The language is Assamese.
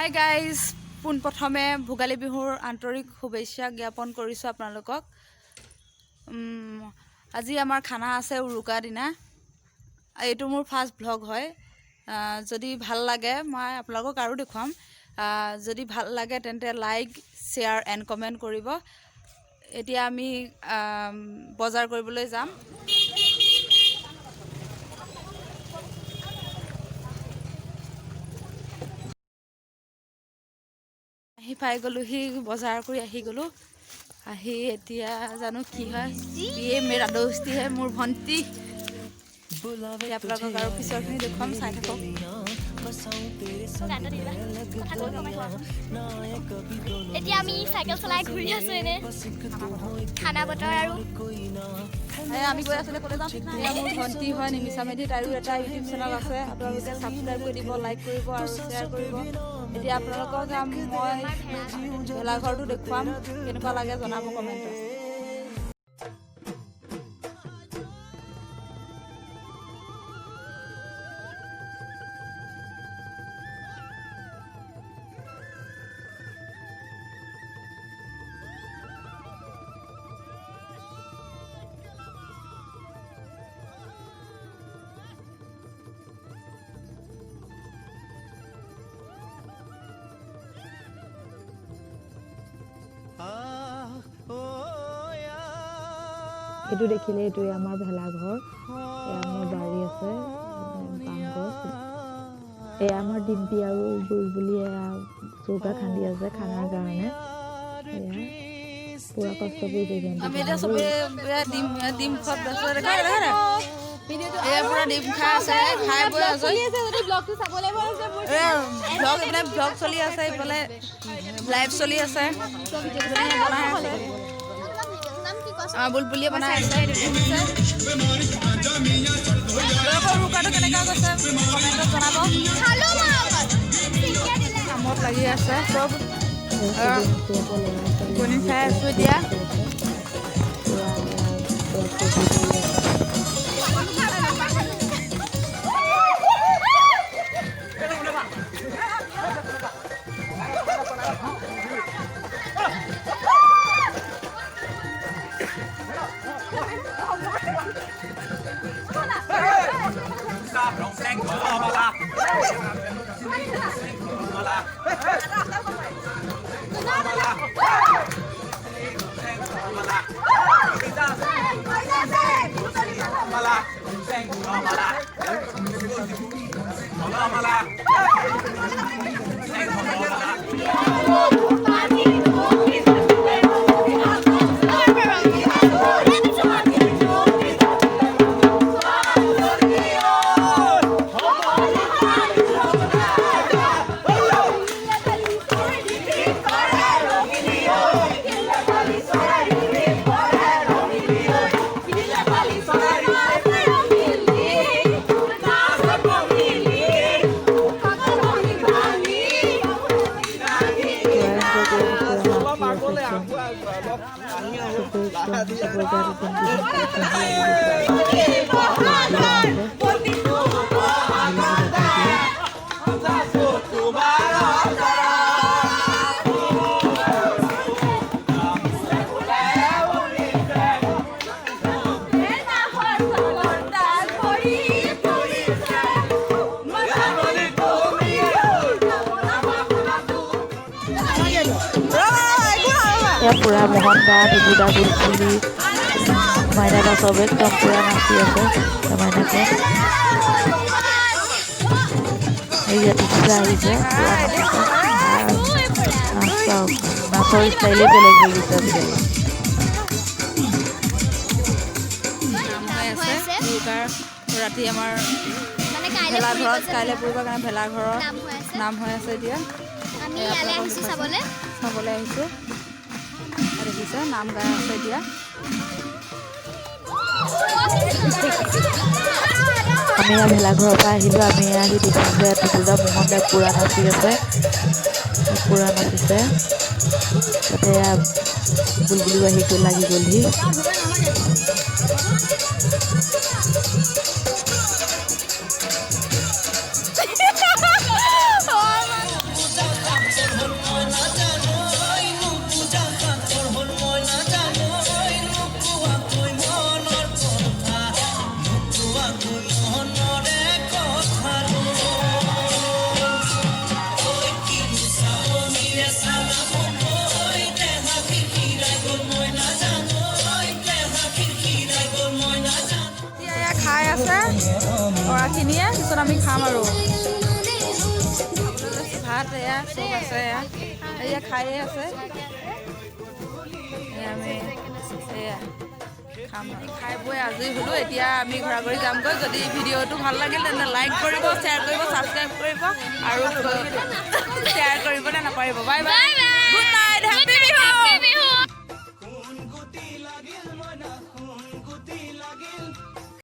হাই গাইজ, পোনপ্ৰথমে ভোগালী বিহুৰ আন্তৰিক শুভেচ্ছা জ্ঞাপন কৰিছোঁ আপোনালোকক। আজি আমাৰ খানা আছে উৰুকা দিনা। এইটো মোৰ ফাৰ্ষ্ট ব্লগ হয়। যদি ভাল লাগে মই আপোনালোকক আৰু দেখুৱাম। যদি ভাল লাগে তেন্তে লাইক, শ্বেয়াৰ এণ্ড কমেণ্ট কৰিব। এতিয়া আমি বজাৰ কৰিবলৈ যাম। আহি পাই গ'লোহি, বজাৰ কৰি আহি গ'লোঁ। আহি এতিয়া জানো কি হয়। ইয়ে মেৰা দোস্তি হে, মোৰ ভণ্টি। আপোনালোকক আৰু পিছৰখিনি দেখুৱাম, চাই থাকক। এতিয়া আমি চাইকেল চলাই ঘূৰি আছো এনে খানা বতৰ আৰু আমি গৈ আছিলোঁ ক'লে যাম। এয়া মোৰ ভণ্টি হয় নিমিষা মেধি, তাইৰো এটা ইউটিউব চেনেল আছে। আপোনালোকে ছাবস্ক্ৰাইব কৰি দিব, লাইক কৰিব আৰু শ্বেয়াৰ কৰিব। এতিয়া আপোনালোকক মই ভেলাঘৰটো দেখুৱাম, কেনেকুৱা লাগে জনাব কমেণ্টত। এইটো দেখিলে এইটোৱে আমাৰ ভেলাঘৰ। এয়া আমাৰ বাৰী আছে, বাঁহগছ। এয়া আমাৰ ডিম্পি আৰু বুলবুলি এয়া চৌকা খান্দি আছে খানাৰ কাৰণে। এয়া পুৰা কষ্ট কৰিছে আমি এতিয়া চবেই ডিম খোৱাত ব্যস্ত। পুৰা ডিম খাই আছে, খাই বৈ আজৰি। ব্লগ চলি আছে, এইফালে লাইভ চলি আছে। বুলবুলিয়ে বনাই আছে। উৰুকাটো কেনেকুৱা গৈছে কমেণ্টত জনাব। কামত লাগি আছে চব। কণী খাই আছোঁ এতিয়া। পুৰা মোহন দা, টুটু দা, বুলবুলি, মাইনা দা চব একদম পুৰা নাচি আছে। মাইনাকে এইয়া টুটুদা আহিছে, পুৰা নাচিছে। নাচৰ ষ্টাইলে বেলেগ হৈ গৈছে আজিকালি। ৰাতি আমাৰ ভেলাঘৰত কাইলৈ পৰিবৰ কাৰণে ভেলাঘৰৰ নাম হৈ আছে। এতিয়া চাবলৈ আহিছোঁ। দেখিছে নাম গাই আছে এতিয়া। আমি ভেলাঘৰৰ পৰা আহিলোঁ। আমি আহি দেখিছোঁ যে টুটুদা, মোহন দা পুৰা নাচি আছে, পুৰা নাচিছে। তাতে বুলবুলিও আহি লাগি গ'লহি। খোৱাখিনিয়ে পিছত আমি খাম আৰু ভাত এয়া চব আছে এয়া খায়ে আছে আমি এয়া খাম খাই বৈ আজৰি হ'লোঁ এতিয়া আমি ঘূৰা ঘূৰি যামগৈ যদি ভিডিঅ'টো ভাল লাগিল তেন্তে লাইক কৰিব শ্বেয়াৰ কৰিব ছাবস্ক্ৰাইব কৰিব আৰু শ্বেয়াৰ কৰিবলৈ নাপাহৰিব বাই বাই গুড নাইট